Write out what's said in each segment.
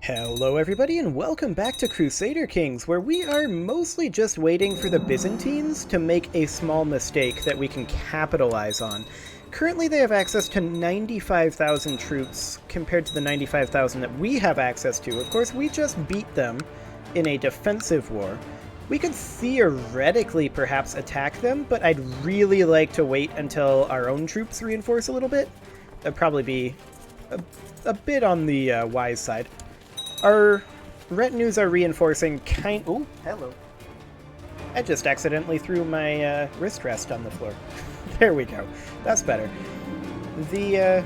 Hello everybody and welcome back to Crusader Kings, where we are mostly just waiting for the Byzantines to make a small mistake that we can capitalize on. Currently they have access to 95,000 troops compared to the 95,000 that we have access to. Of course, we just beat them in a defensive war. We could theoretically perhaps attack them, but I'd really like to wait until our own troops reinforce a little bit. That'd probably be a bit on the wise side. Our retinues are reinforcing Oh, hello. I just accidentally threw my wrist rest on the floor. There we go. That's better. The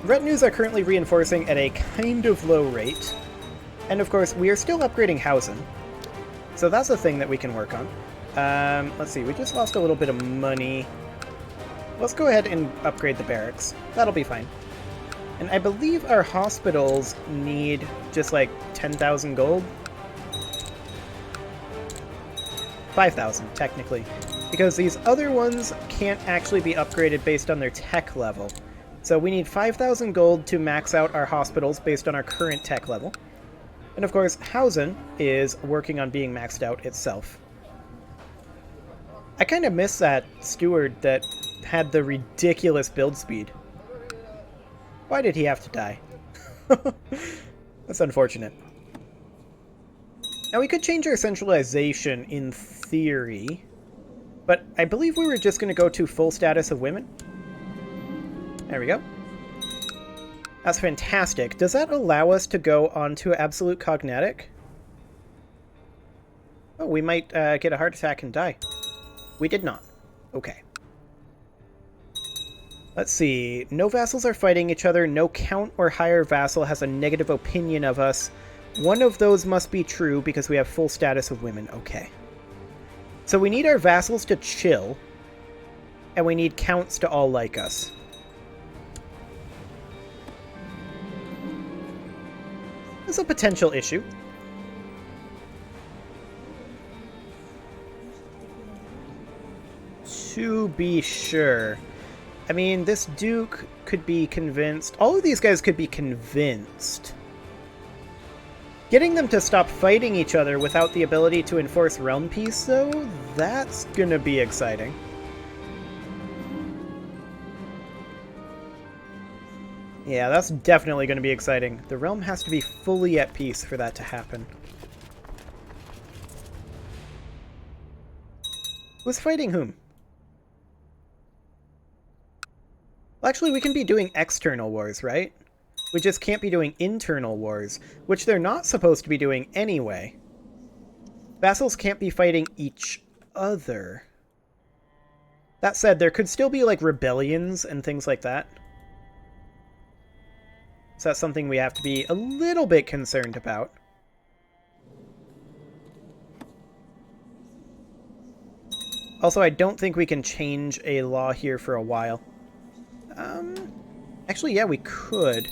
retinues are currently reinforcing at a kind of low rate. And of course, we are still upgrading housing. So that's a thing that we can work on. Let's see, we just lost a little bit of money. Let's go ahead and upgrade the barracks. That'll be fine. And I believe our hospitals need just like 10,000 gold. 5,000, technically. Because these other ones can't actually be upgraded based on their tech level. So we need 5,000 gold to max out our hospitals based on our current tech level. And of course, Hausen is working on being maxed out itself. I kind of miss that steward that had the ridiculous build speed. Why did he have to die? That's unfortunate. Now we could change our centralization in theory, but I believe we were just going to go to full status of women. There we go. That's fantastic. Does that allow us to go onto absolute cognatic? Oh, we might get a heart attack and die. We did not. Okay. Let's see. No vassals are fighting each other. No count or higher vassal has a negative opinion of us. One of those must be true because we have full status of women. Okay. So we need our vassals to chill, and we need counts to all like us. There's a potential issue. To be sure. I mean, this Duke could be convinced. All of these guys could be convinced. Getting them to stop fighting each other without the ability to enforce realm peace, though, that's gonna be exciting. Yeah, that's definitely gonna be exciting. The realm has to be fully at peace for that to happen. Who's fighting whom? Well, actually, we can be doing external wars, right? We just can't be doing internal wars, which they're not supposed to be doing anyway. Vassals can't be fighting each other. That said, there could still be, like, rebellions and things like that. So that's something we have to be a little bit concerned about. Also, I don't think we can change a law here for a while. Actually, yeah, we could.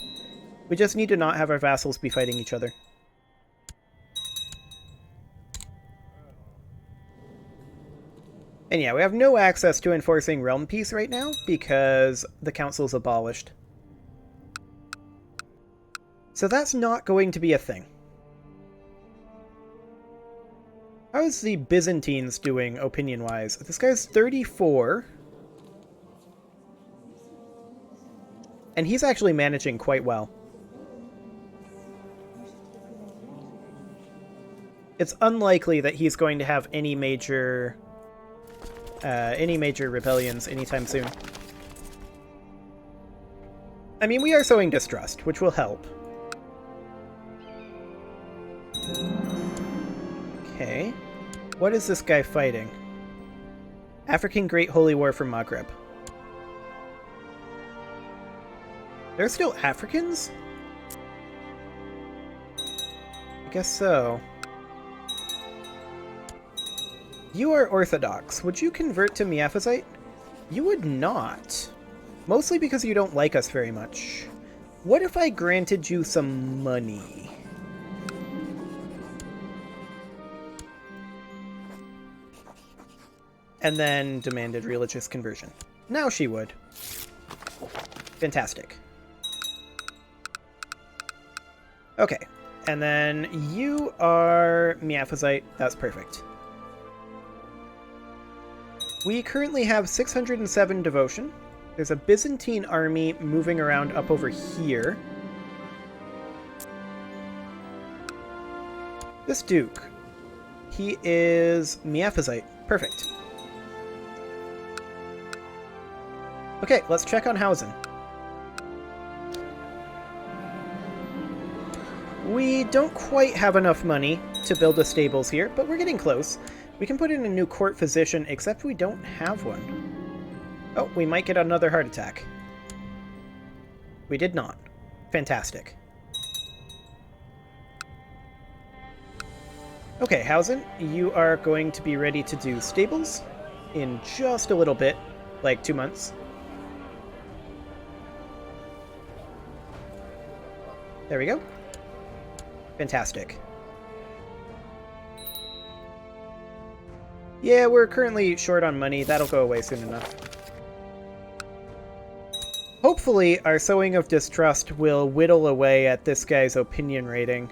We just need to not have our vassals be fighting each other. And yeah, we have no access to enforcing realm peace right now because the council's abolished. So that's not going to be a thing. How's the Byzantines doing, opinion-wise? This guy's 34. And he's actually managing quite well. It's unlikely that he's going to have any major rebellions anytime soon. I mean, we are sowing distrust, which will help. Okay. What is this guy fighting? African Great Holy War for Maghreb. They're still Africans? I guess so. You are Orthodox. Would you convert to Miaphysite? You would not. Mostly because you don't like us very much. What if I granted you some money? And then demanded religious conversion. Now she would. Fantastic. Okay, And then you are Miaphysite. That's perfect. We currently have 607 devotion. There's a Byzantine army moving around up over here. This Duke, he is Miaphysite. Perfect. Okay, let's check on Hausen. We don't quite have enough money to build the stables here, but we're getting close. We can put in a new court physician, except we don't have one. Oh, we might get another heart attack. We did not. Fantastic. Okay, Hausen, you are going to be ready to do stables in just a little bit, like 2 months. There we go. Fantastic. Yeah, we're currently short on money. That'll go away soon enough. Hopefully, our Sowing of Distrust will whittle away at this guy's opinion rating.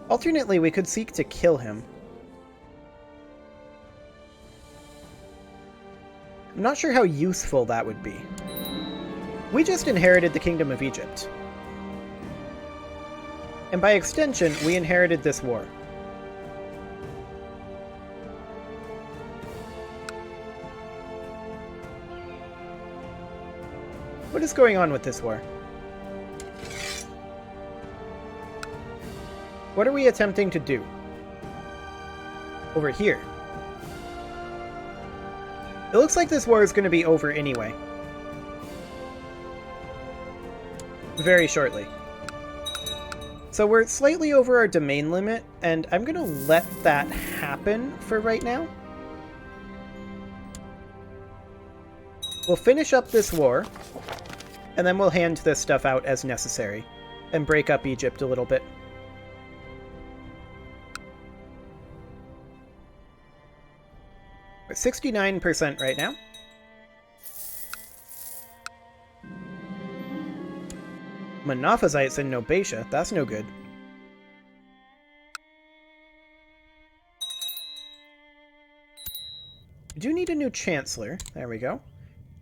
Alternately, we could seek to kill him. I'm not sure how useful that would be. We just inherited the Kingdom of Egypt. And by extension, we inherited this war. What is going on with this war? What are we attempting to do? Over here. It looks like this war is going to be over anyway. Very shortly. So we're slightly over our domain limit, and I'm going to let that happen for right now. We'll finish up this war, and then we'll hand this stuff out as necessary, and break up Egypt a little bit. We're 69% right now. Monophysites in Nobatia, that's no good. We do need a new Chancellor. There we go.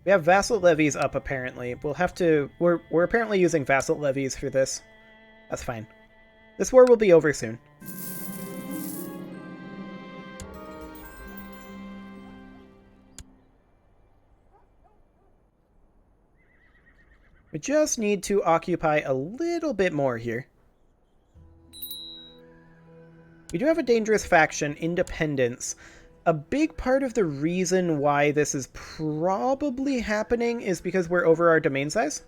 We have vassal levies up, apparently. We'll have to... We're apparently using vassal levies for this. That's fine. This war will be over soon. We just need to occupy a little bit more here. We do have a dangerous faction, Independence. A big part of the reason why this is probably happening is because we're over our domain size.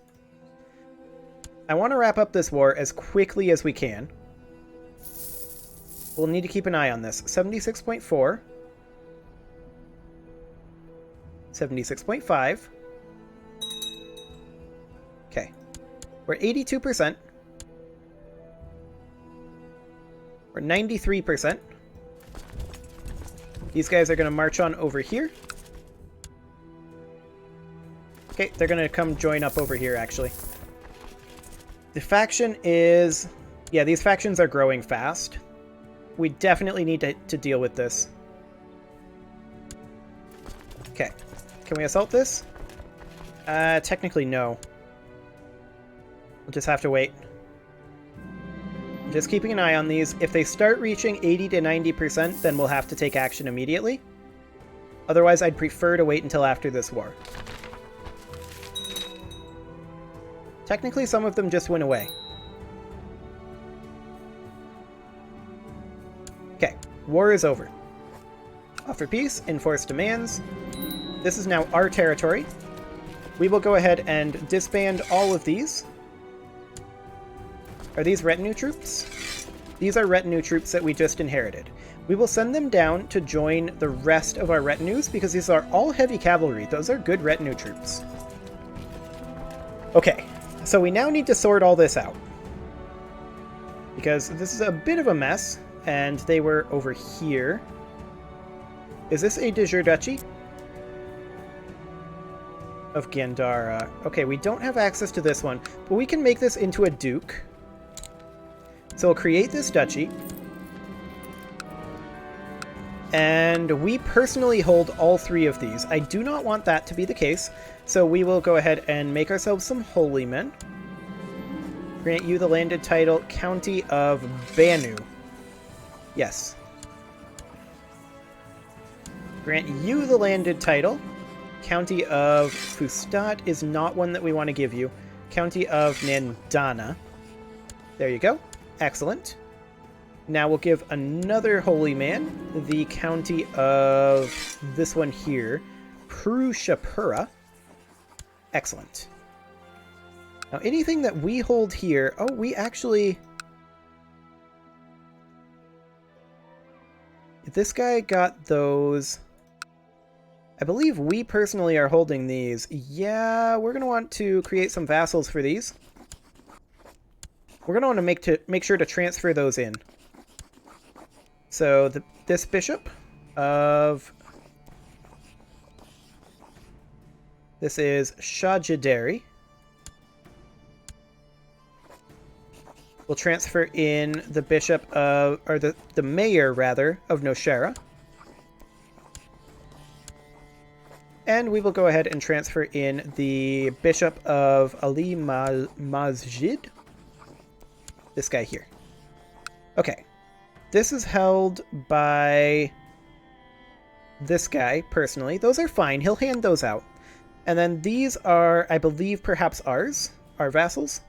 I want to wrap up this war as quickly as we can. We'll need to keep an eye on this. 76.4. 76.5. Okay. We're 82%. We're 93%. These guys are going to march on over here. Okay, they're going to come join up over here, actually. The faction is... Yeah, these factions are growing fast. We definitely need to deal with this. Okay. Can we assault this? Technically, no. We'll just have to wait. Just keeping an eye on these. If they start reaching 80 to 90%, then we'll have to take action immediately. Otherwise, I'd prefer to wait until after this war. Technically, some of them just went away. Okay, war is over. Offer peace, enforce demands. This is now our territory. We will go ahead and disband all of these. Are these retinue troops? These are retinue troops that we just inherited. We will send them down to join the rest of our retinues because these are all heavy cavalry. Those are good retinue troops. Okay, so we now need to sort all this out. Because this is a bit of a mess, and they were over here. Is this a de jure duchy? of Gandhara. Okay, we don't have access to this one, but we can make this into a duke. So we'll create this duchy. And we personally hold all 3 of these. I do not want that to be the case, so we will go ahead and make ourselves some holy men. Grant you the landed title, County of Banu. Yes. Grant you the landed title. County of Fustat is not one that we want to give you. County of Nandana. There you go. Excellent. Now we'll give another holy man the county of this one here, Prushapura. Excellent. Now anything that we hold here... Oh, we actually... This guy got those... I believe we personally are holding these. Yeah, we're going to want to create some vassals for these. We're going to want to make sure to transfer those in. So this bishop of... This is Shajaderi. We'll transfer in the bishop of... Or the mayor, rather, of Nowshera. And we will go ahead and transfer in the bishop of Ali Masjid. This guy here. Okay. This is held by this guy, personally. Those are fine. He'll hand those out. And then these are, I believe, perhaps ours. Our vassals.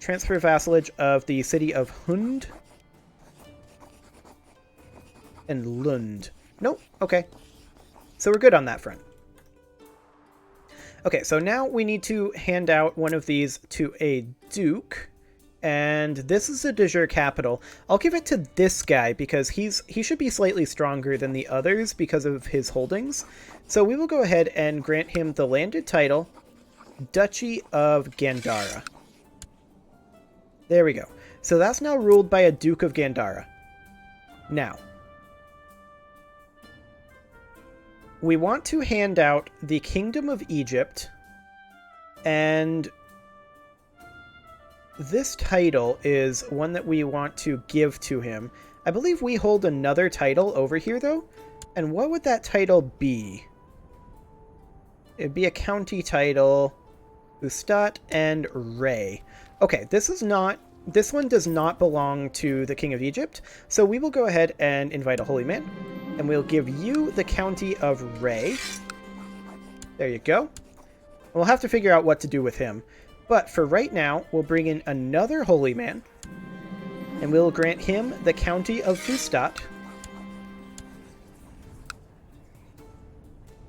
Transfer vassalage of the city of Hund. And Lund. Nope. Okay. So we're good on that front. Okay, so now we need to hand out one of these to a duke. And this is a de jure capital. I'll give it to this guy because he should be slightly stronger than the others because of his holdings. So we will go ahead and grant him the landed title, Duchy of Gandhara. There we go. So that's now ruled by a Duke of Gandhara. Now, we want to hand out the Kingdom of Egypt, and this title is one that we want to give to him. I believe we hold another title over here, though. And what would that title be? It'd be a county title, Ustat and Ray. Okay, this one does not belong to the King of Egypt, so we will go ahead and invite a holy man, and we'll give you the county of Ray. There you go. We'll have to figure out what to do with him. But for right now, we'll bring in another holy man, and we'll grant him the county of Fustat.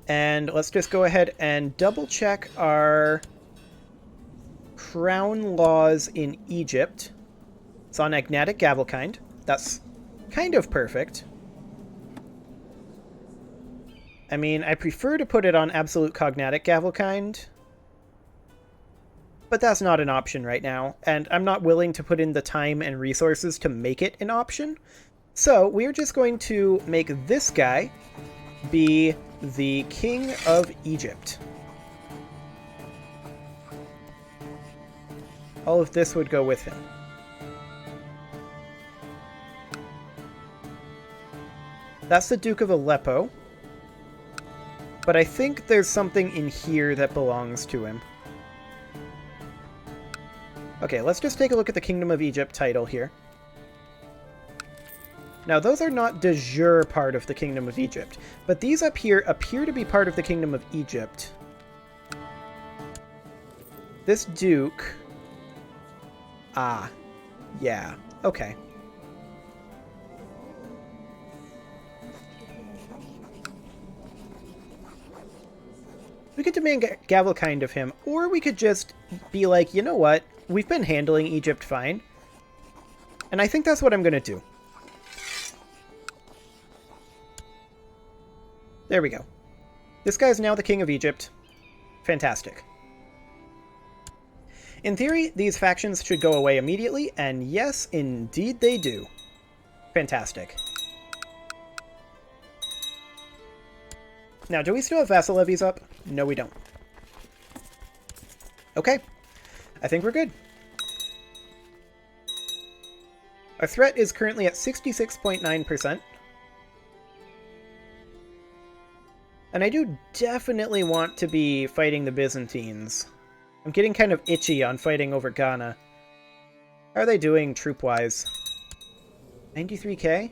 And let's just go ahead and double check our crown laws in Egypt. It's on Agnatic Gavelkind. That's kind of perfect. I mean, I prefer to put it on Absolute Cognatic Gavelkind, but that's not an option right now, and I'm not willing to put in the time and resources to make it an option. So we're just going to make this guy be the King of Egypt. All of this would go with him. That's the Duke of Aleppo. But I think there's something in here that belongs to him. Okay, let's just take a look at the Kingdom of Egypt title here. Now, those are not de jure part of the Kingdom of Egypt, but these up here appear to be part of the Kingdom of Egypt. This Duke... Ah, yeah, okay. We could demand Gavelkind of him, or we could just be like, you know what? We've been handling Egypt fine. And I think that's what I'm going to do. There we go. This guy's now the King of Egypt. Fantastic. In theory, these factions should go away immediately, and yes, indeed they do. Fantastic. Now, do we still have vassal levies up? No, we don't. Okay, I think we're good. Our threat is currently at 66.9%. And I do definitely want to be fighting the Byzantines. I'm getting kind of itchy on fighting over Ghana. How are they doing troop-wise? 93k?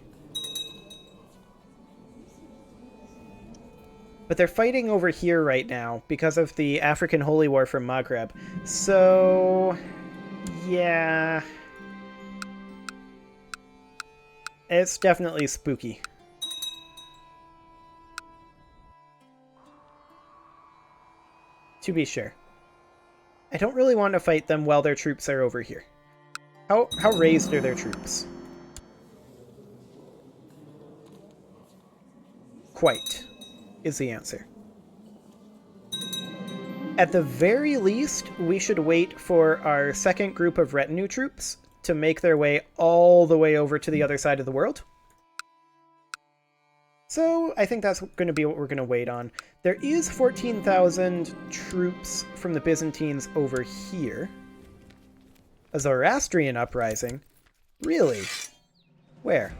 But they're fighting over here right now because of the African Holy War from Maghreb. So... yeah... it's definitely spooky. To be sure. I don't really want to fight them while their troops are over here. How raised are their troops? Quite, is the answer. At the very least, we should wait for our second group of retinue troops to make their way all the way over to the other side of the world. So I think that's going to be what we're going to wait on. There is 14,000 troops from the Byzantines over here. A Zoroastrian uprising? Really? Where?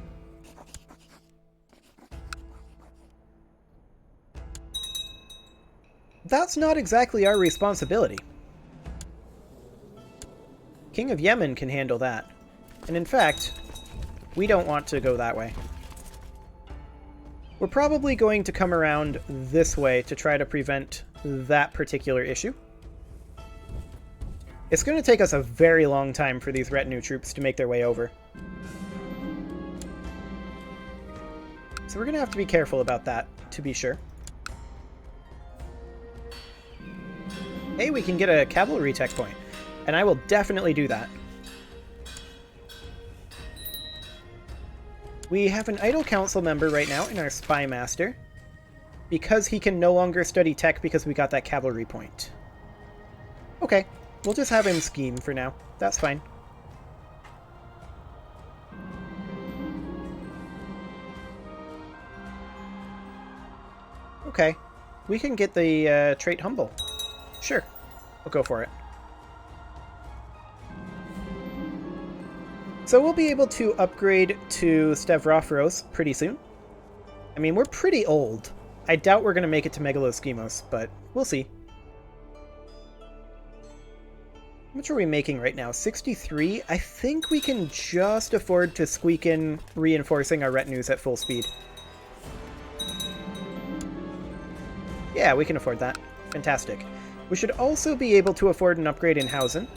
That's not exactly our responsibility. King of Yemen can handle that. And in fact, we don't want to go that way. We're probably going to come around this way to try to prevent that particular issue. It's going to take us a very long time for these retinue troops to make their way over. So we're going to have to be careful about that, to be sure. Hey, we can get a cavalry tech point, and I will definitely do that. We have an idle council member right now in our spy master, because he can no longer study tech because we got that cavalry point. Okay, we'll just have him scheme for now. That's fine. Okay, we can get the trait humble. Sure, we'll go for it. So we'll be able to upgrade to Stavrophoros pretty soon. I mean, we're pretty old. I doubt we're going to make it to Megaloschemos, but we'll see. How much are we making right now? 63? I think we can just afford to squeak in reinforcing our retinues at full speed. Yeah, we can afford that. Fantastic. We should also be able to afford an upgrade in Hausen.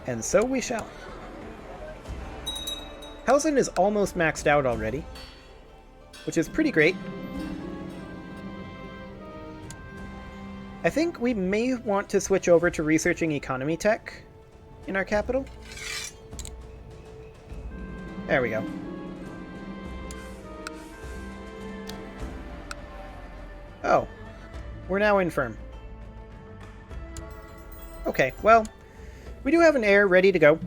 And so we shall. Hausen is almost maxed out already, which is pretty great. I think we may want to switch over to researching economy tech in our capital. There we go. Oh, we're now infirm. Okay, well, we do have an heir ready to go.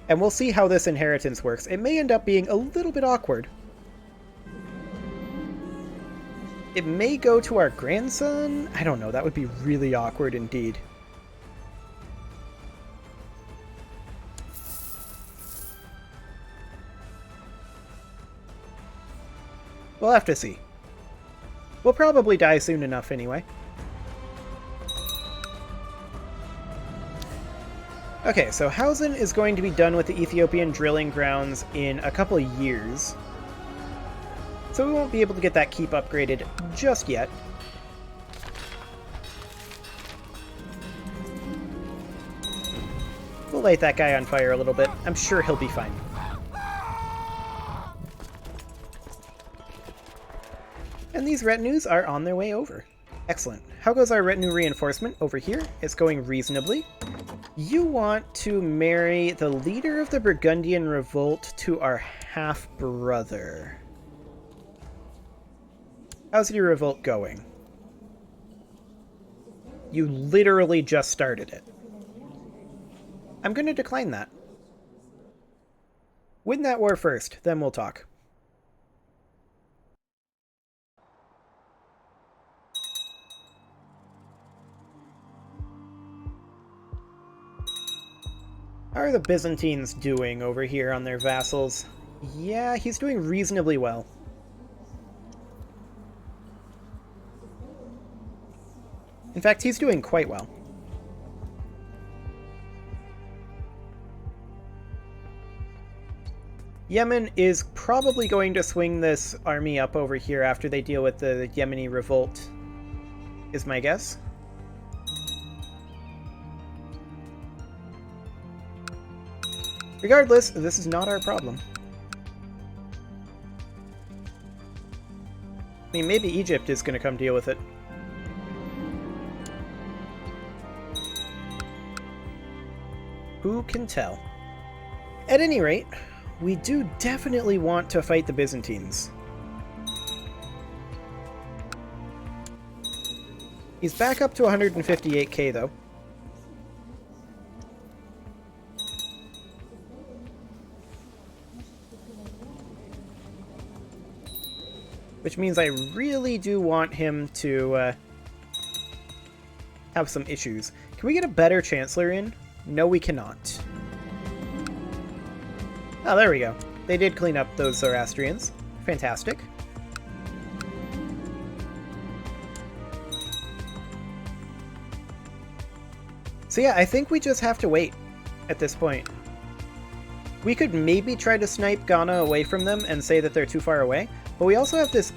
And we'll see how this inheritance works. It may end up being a little bit awkward. It may go to our grandson? I don't know, that would be really awkward indeed. We'll have to see. We'll probably die soon enough anyway. Okay, so Hausen is going to be done with the Ethiopian drilling grounds in a couple of years. So we won't be able to get that keep upgraded just yet. We'll light that guy on fire a little bit. I'm sure he'll be fine. And these retinues are on their way over. Excellent. How goes our retinue reinforcement over here? It's going reasonably. You want to marry the leader of the Burgundian revolt to our half-brother. How's your revolt going? You literally just started it. I'm going to decline that. Win that war first, then we'll talk. How are the Byzantines doing over here on their vassals? Yeah, he's doing reasonably well. In fact, he's doing quite well. Yemen is probably going to swing this army up over here after they deal with the Yemeni revolt, is my guess. Regardless, this is not our problem. I mean, maybe Egypt is going to come deal with it. Who can tell? At any rate, we do definitely want to fight the Byzantines. He's back up to 158k, though. Which means I really do want him to have some issues. Can we get a better Chancellor in? No, we cannot. Oh, there we go. They did clean up those Zoroastrians. Fantastic. So yeah, I think we just have to wait at this point. We could maybe try to snipe Ghana away from them and say that they're too far away, but we also have this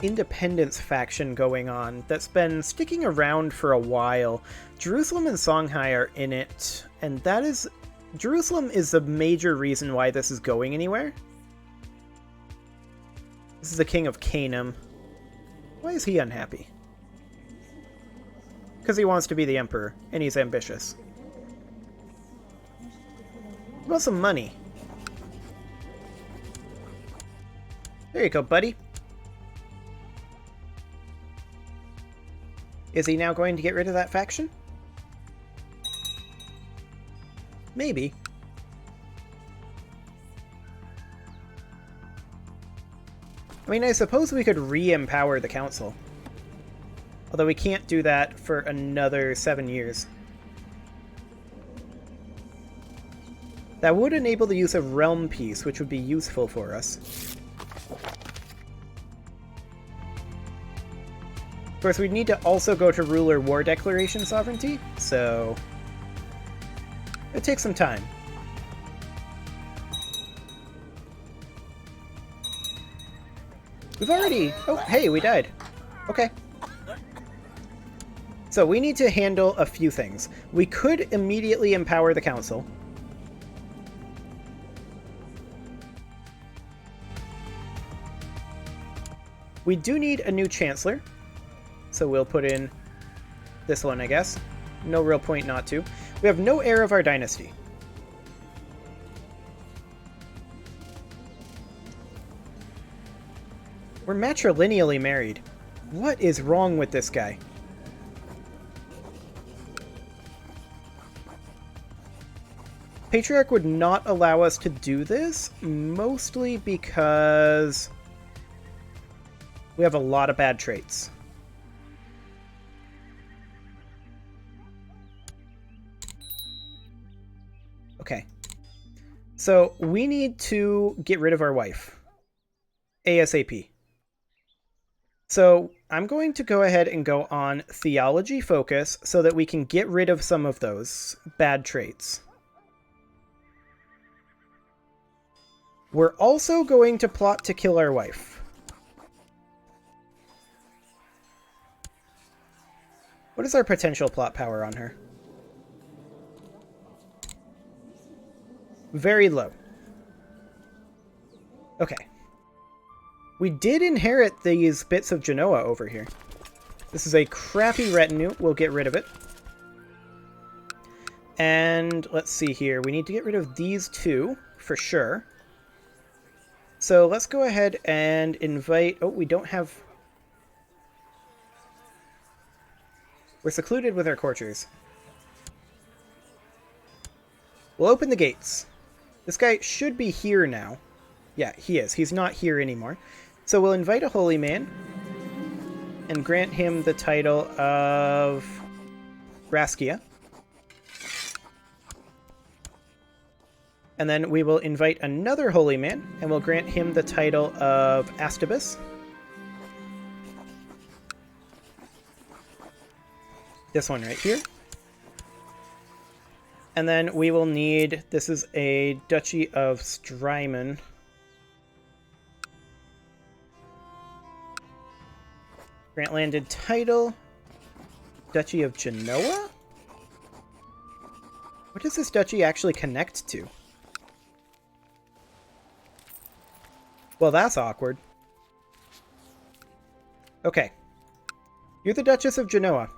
independence faction going on that's been sticking around for a while. Jerusalem and Songhai are in it, and that is... Jerusalem is the major reason why this is going anywhere. This is the king of Canaan. Why is he unhappy? Because he wants to be the emperor, and he's ambitious. He wants some money. There you go, buddy. Is he now going to get rid of that faction? Maybe. I mean, I suppose we could re-empower the council. Although we can't do that for another 7 years. That would enable the use of realm peace, which would be useful for us. Of course, we'd need to also go to ruler war declaration sovereignty, so it takes some time. We've already... Oh, hey, we died. Okay. So we need to handle a few things. We could immediately empower the council. We do need a new chancellor. So we'll put in this one, I guess. No real point not to. We have no heir of our dynasty. We're matrilineally married. What is wrong with this guy? Patriarch would not allow us to do this, mostly because we have a lot of bad traits. Okay. So we need to get rid of our wife. ASAP. So I'm going to go ahead and go on theology focus so that we can get rid of some of those bad traits. We're also going to plot to kill our wife. What is our potential plot power on her? Very low. Okay. We did inherit these bits of Genoa over here. This is a crappy retinue. We'll get rid of it. And let's see here. We need to get rid of these two, for sure. So let's go ahead and invite... Oh, we don't have... We're secluded with our courtiers. We'll open the gates. This guy should be here now. Yeah, he is. He's not here anymore. So we'll invite a holy man and grant him the title of Raskia. And then we will invite another holy man, and we'll grant him the title of Astibus. This one right here. And then we will need, this is a Duchy of Strymon. Grant landed title, Duchy of Genoa? What does this duchy actually connect to? Well, that's awkward. Okay. You're the Duchess of Genoa.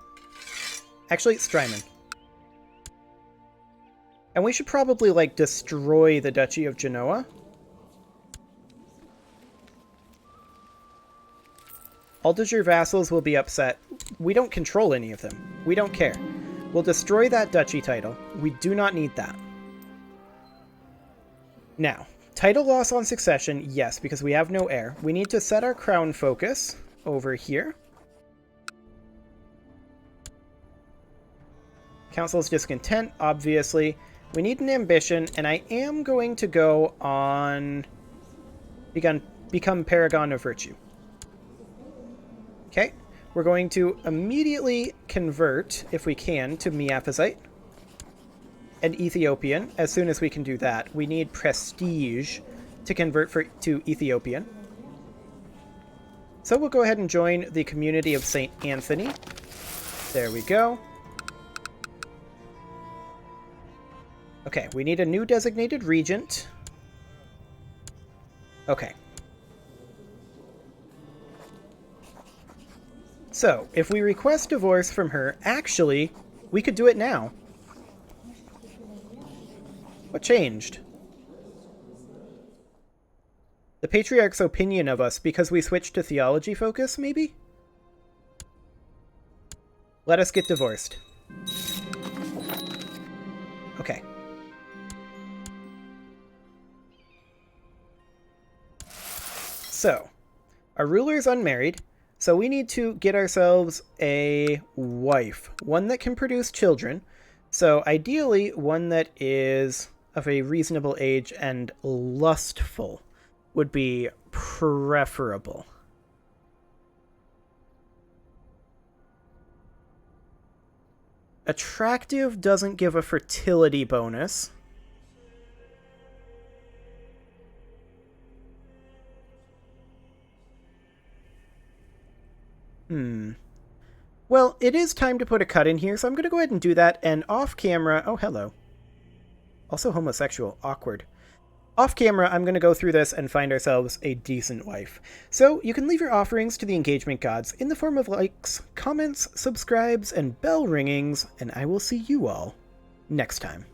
Actually, Strymon. And we should probably, like, destroy the Duchy of Genoa. All of your vassals will be upset. We don't control any of them. We don't care. We'll destroy that duchy title. We do not need that. Now, title loss on succession, yes, because we have no heir. We need to set our crown focus over here. Council's discontent, obviously. We need an ambition, and I am going to go on become Paragon of Virtue. Okay, we're going to immediately convert, if we can, to Miaphysite and Ethiopian as soon as we can do that. We need prestige to convert to Ethiopian. So we'll go ahead and join the community of St. Anthony. There we go. Okay, we need a new designated regent. Okay. So, if we request divorce from her, actually, we could do it now. What changed? The Patriarch's opinion of us because we switched to theology focus, maybe? Let us get divorced. Okay. So, our ruler is unmarried, so we need to get ourselves a wife. One that can produce children. So, ideally, one that is of a reasonable age and lustful would be preferable. Attractive doesn't give a fertility bonus. Well, it is time to put a cut in here, so I'm going to go ahead and do that, and off camera... Oh, hello. Also homosexual. Awkward. Off camera, I'm going to go through this and find ourselves a decent wife. So, you can leave your offerings to the engagement gods in the form of likes, comments, subscribes, and bell ringings, and I will see you all next time.